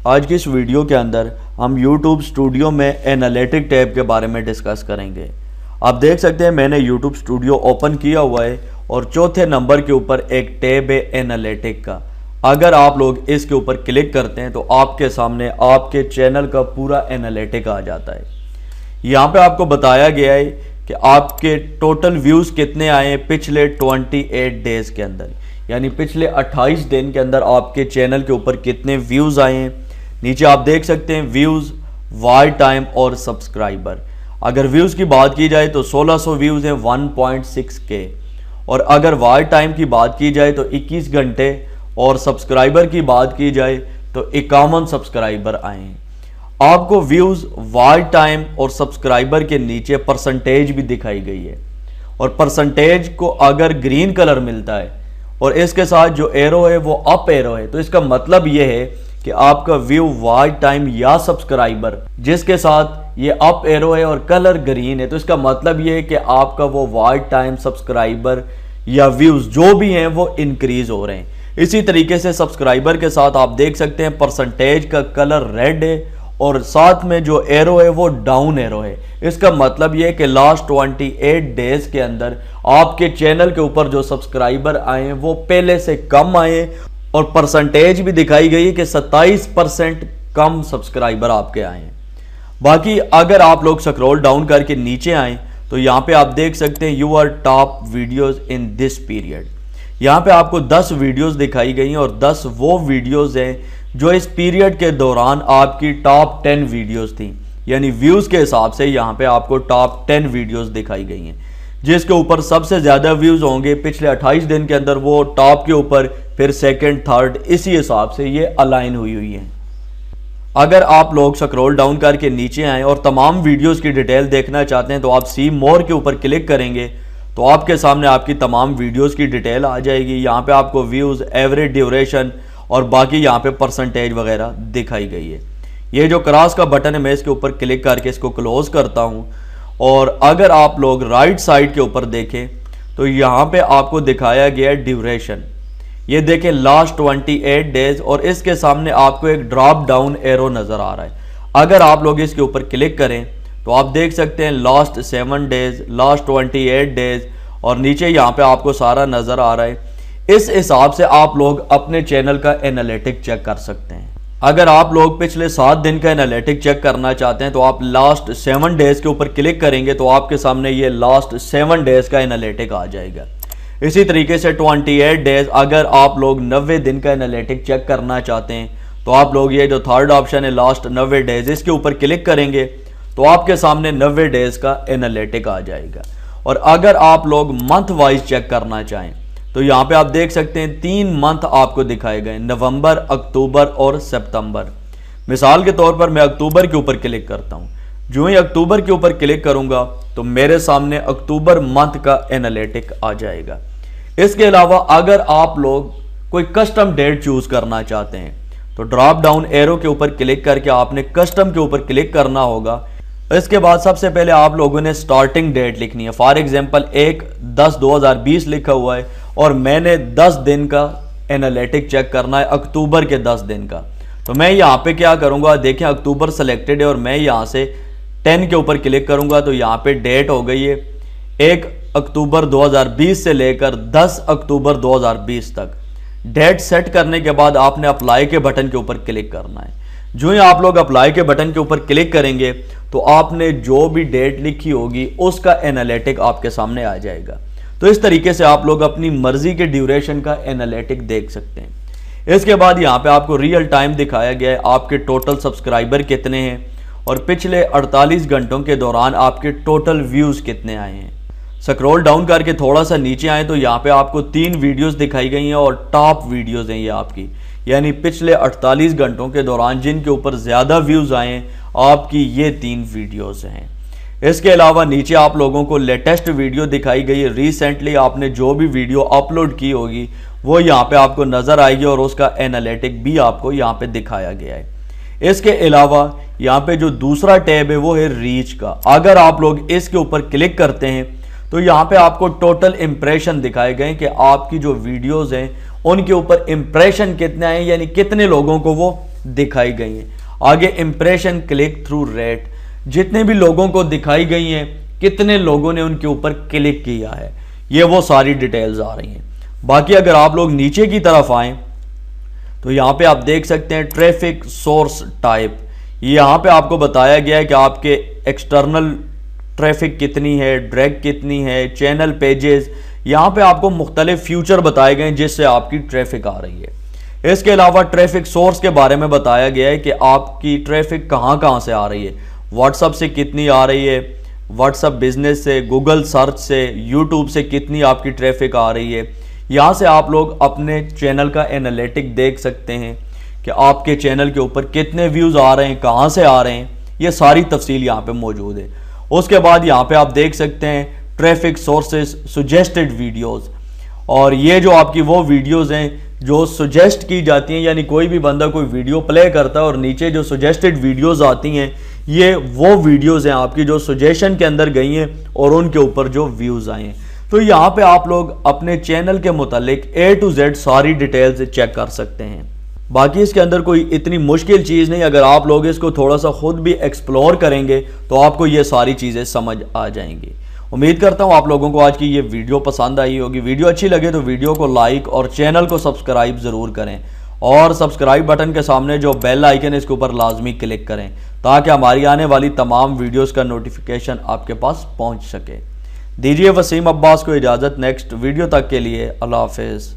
आज की इस वीडियो के अंदर हम YouTube स्टूडियो में एनालिटिक टैब के बारे में डिस्कस करेंगे। आप देख सकते हैं मैंने YouTube स्टूडियो ओपन किया हुआ है और चौथे नंबर के ऊपर एक टैब है एनालिटिक का। अगर आप लोग इसके ऊपर क्लिक करते हैं तो आपके सामने आपके चैनल का पूरा एनालिटिक आ जाता है। यहाँ पे आपको बताया गया है कि आपके टोटल व्यूज़ कितने आए हैं पिछले 28 डेज के अंदर, यानी पिछले 28 दिन के अंदर आपके चैनल के ऊपर कितने व्यूज़ आए हैं। नीचे आप देख सकते हैं व्यूज़, वॉच टाइम और सब्सक्राइबर। अगर व्यूज़ की बात की जाए तो 1600 व्यूज़ हैं 1.6K, और अगर वॉच टाइम की बात की जाए तो 21 घंटे, और सब्सक्राइबर की बात की जाए तो 51 सब्सक्राइबर आए हैं। आपको व्यूज़, वॉच टाइम और सब्सक्राइबर के नीचे परसेंटेज भी दिखाई गई है, और परसेंटेज को अगर ग्रीन कलर मिलता है और इसके साथ जो एरो है वो अप एरो है, तो इसका मतलब ये है कि आपका व्यू, वॉच टाइम या सब्सक्राइबर जिसके साथ ये अप एरो है और कलर ग्रीन है, तो इसका मतलब ये है कि आपका वो वॉच टाइम, सब्सक्राइबर या व्यूज़ जो भी हैं वो इंक्रीज हो रहे हैं। इसी तरीके से सब्सक्राइबर के साथ आप देख सकते हैं परसेंटेज का कलर रेड है और साथ में जो एरो है वो डाउन एरो है। इसका मतलब ये है कि लास्ट 28 डेज के अंदर आपके चैनल के ऊपर जो सब्सक्राइबर आए हैं वो पहले से कम आए, और परसेंटेज भी दिखाई गई है कि 27% कम सब्सक्राइबर आपके आए हैं। बाकी अगर आप लोग स्क्रॉल डाउन करके नीचे आए तो यहाँ पे आप देख सकते हैं your top videos in this period. यहाँ पे आपको 10 वीडियोस दिखाई गई हैं, और 10 वो वीडियोस हैं जो इस पीरियड के दौरान आपकी टॉप 10 वीडियोस थी, यानी व्यूज़ के हिसाब से यहाँ पे आपको टॉप 10 वीडियोस दिखाई गई हैं। जिसके ऊपर सबसे ज़्यादा व्यूज़ होंगे पिछले 28 दिन के अंदर वो टॉप के ऊपर, फिर सेकंड, थर्ड, इसी हिसाब से ये अलाइन हुई है। अगर आप लोग स्क्रॉल डाउन करके नीचे आएँ और तमाम वीडियोस की डिटेल देखना चाहते हैं तो आप सी मोर के ऊपर क्लिक करेंगे तो आपके सामने आपकी तमाम वीडियोस की डिटेल आ जाएगी। यहाँ पे आपको व्यूज़, एवरेज ड्यूरेशन और बाकी यहाँ पे परसेंटेज वगैरह दिखाई गई है। ये जो क्रॉस का बटन है मैं इसके ऊपर क्लिक करके इसको क्लोज करता हूँ, और अगर आप लोग राइट साइड के ऊपर देखें तो यहाँ पे आपको दिखाया गया है ड्यूरेशन। ये देखें लास्ट 28 डेज, और इसके सामने आपको एक ड्रॉप डाउन एरो नज़र आ रहा है। अगर आप लोग इसके ऊपर क्लिक करें तो आप देख सकते हैं लास्ट 7 डेज, लास्ट 28 डेज, और नीचे यहाँ पे आपको सारा नज़र आ रहा है। इस हिसाब से आप लोग अपने चैनल का एनालिटिक चेक कर सकते हैं। अगर आप लोग पिछले 7 दिन का एनालिटिक चेक करना चाहते हैं तो आप लास्ट 7 डेज के ऊपर क्लिक करेंगे तो आपके सामने ये लास्ट 7 डेज का एनालिटिक आ जाएगा। इसी तरीके से 28 डेज, अगर आप लोग 90 दिन का एनालिटिक चेक करना चाहते हैं तो आप लोग ये जो थर्ड ऑप्शन है लास्ट 90 डेज, इसके ऊपर क्लिक करेंगे तो आपके सामने 90 डेज का एनालिटिक आ जाएगा। और अगर आप लोग मंथ वाइज चेक करना चाहें तो यहाँ पे आप देख सकते हैं 3 मंथ आपको दिखाए गए, नवंबर, अक्टूबर और सितंबर। मिसाल के तौर पर मैं अक्टूबर के ऊपर क्लिक करता हूँ। जो ही अक्टूबर के ऊपर क्लिक करूँगा तो मेरे सामने अक्टूबर मंथ का एनालिटिक आ जाएगा। इसके अलावा अगर आप लोग कोई कस्टम डेट चूज़ करना चाहते हैं तो ड्रॉप डाउन एरो के ऊपर क्लिक करके आपने कस्टम के ऊपर क्लिक करना होगा। इसके बाद सबसे पहले आप लोगों ने स्टार्टिंग डेट लिखनी है। फॉर एग्जांपल 1/10/2020 लिखा हुआ है और मैंने 10 दिन का एनालिटिक चेक करना है, अक्टूबर के 10 दिन का। तो मैं यहाँ पे क्या करूँगा, देखें अक्टूबर सेलेक्टेड है और मैं यहाँ से 10 के ऊपर क्लिक करूँगा तो यहाँ पे डेट हो गई है 1 अक्टूबर 2020 से लेकर 10 अक्टूबर 2020 तक। डेट सेट करने के बाद आपने अप्लाई के बटन के ऊपर क्लिक करना है। जो ही आप लोग अप्लाई के बटन के ऊपर क्लिक करेंगे तो आपने जो भी डेट लिखी होगी उसका एनालिटिक आपके सामने आ जाएगा। तो इस तरीके से आप लोग अपनी मर्जी के ड्यूरेशन का एनालिटिक देख सकते हैं। इसके बाद यहाँ पे आपको रियल टाइम दिखाया गया है, आपके टोटल सब्सक्राइबर कितने हैं और पिछले 48 घंटों के दौरान आपके टोटल व्यूज़ कितने आए हैं। स्क्रॉल डाउन करके थोड़ा सा नीचे आए तो यहाँ पे आपको 3 वीडियोस दिखाई गई हैं और टॉप वीडियोस हैं ये आपकी, यानी पिछले 48 घंटों के दौरान जिनके ऊपर ज़्यादा व्यूज़ आए हैं आपकी ये 3 वीडियोस हैं। इसके अलावा नीचे आप लोगों को लेटेस्ट वीडियो दिखाई गई है। रिसेंटली आपने जो भी वीडियो अपलोड की होगी वो यहाँ पे आपको नज़र आएगी और उसका एनालिटिक भी आपको यहाँ पे दिखाया गया है। इसके अलावा यहाँ पे जो दूसरा टैब है वो है रीच का। अगर आप लोग इसके ऊपर क्लिक करते हैं तो यहाँ पे आपको टोटल इम्प्रेशन दिखाए गए कि आपकी जो वीडियोस हैं उनके ऊपर इम्प्रेशन कितने आए, यानी कितने लोगों को वो दिखाई गई हैं। आगे इंप्रेशन क्लिक थ्रू रेट, जितने भी लोगों को दिखाई गई हैं, कितने लोगों ने उनके ऊपर क्लिक किया है, ये वो सारी डिटेल्स आ रही हैं। बाकी अगर आप लोग नीचे की तरफ आएँ तो यहाँ पे आप देख सकते हैं ट्रैफिक सोर्स टाइप, यहाँ पे आपको बताया गया है कि आपके एक्सटर्नल ट्रैफिक कितनी है, ड्रैग कितनी है, चैनल पेजेस, यहाँ पे आपको मुख्तलिफ फ्यूचर बताए गए हैं जिससे आपकी ट्रैफिक आ रही है। इसके अलावा ट्रैफिक सोर्स के बारे में बताया गया है कि आपकी ट्रैफिक कहाँ कहाँ से आ रही है, व्हाट्सअप से कितनी आ रही है, व्हाट्सअप बिजनेस से, गूगल सर्च से, यूट्यूब से कितनी आपकी ट्रैफिक आ रही है। यहाँ से आप लोग अपने चैनल का एनालिटिक देख सकते हैं कि आपके चैनल के ऊपर कितने व्यूज़ आ रहे हैं, कहाँ से आ रहे हैं, ये सारी तफसील यहाँ पे मौजूद है। उसके बाद यहाँ पे आप देख सकते हैं ट्रैफिक सोर्सेज सजेस्टेड वीडियोस, और ये जो आपकी वो वीडियोस हैं जो सजेस्ट की जाती हैं, यानी कोई भी बंदा कोई वीडियो प्ले करता है और नीचे जो सजेस्टेड वीडियोस आती हैं, ये वो वीडियोस हैं आपकी जो सजेशन के अंदर गई हैं और उनके ऊपर जो व्यूज़ आए हैं। तो यहाँ पे आप लोग अपने चैनल के मुतालिक A to Z सारी डिटेल्स चेक कर सकते हैं। बाकी इसके अंदर कोई इतनी मुश्किल चीज़ नहीं, अगर आप लोग इसको थोड़ा सा खुद भी एक्सप्लोर करेंगे तो आपको ये सारी चीज़ें समझ आ जाएंगी। उम्मीद करता हूँ आप लोगों को आज की ये वीडियो पसंद आई होगी। वीडियो अच्छी लगे तो वीडियो को लाइक और चैनल को सब्सक्राइब ज़रूर करें, और सब्सक्राइब बटन के सामने जो बेल आइकन है इसके ऊपर लाजमी क्लिक करें ताकि हमारी आने वाली तमाम वीडियोज़ का नोटिफिकेशन आपके पास पहुँच सके। दीजिए वसीम अब्बास को इजाज़त, नेक्स्ट वीडियो तक के लिए अल्लाह हाफिज़।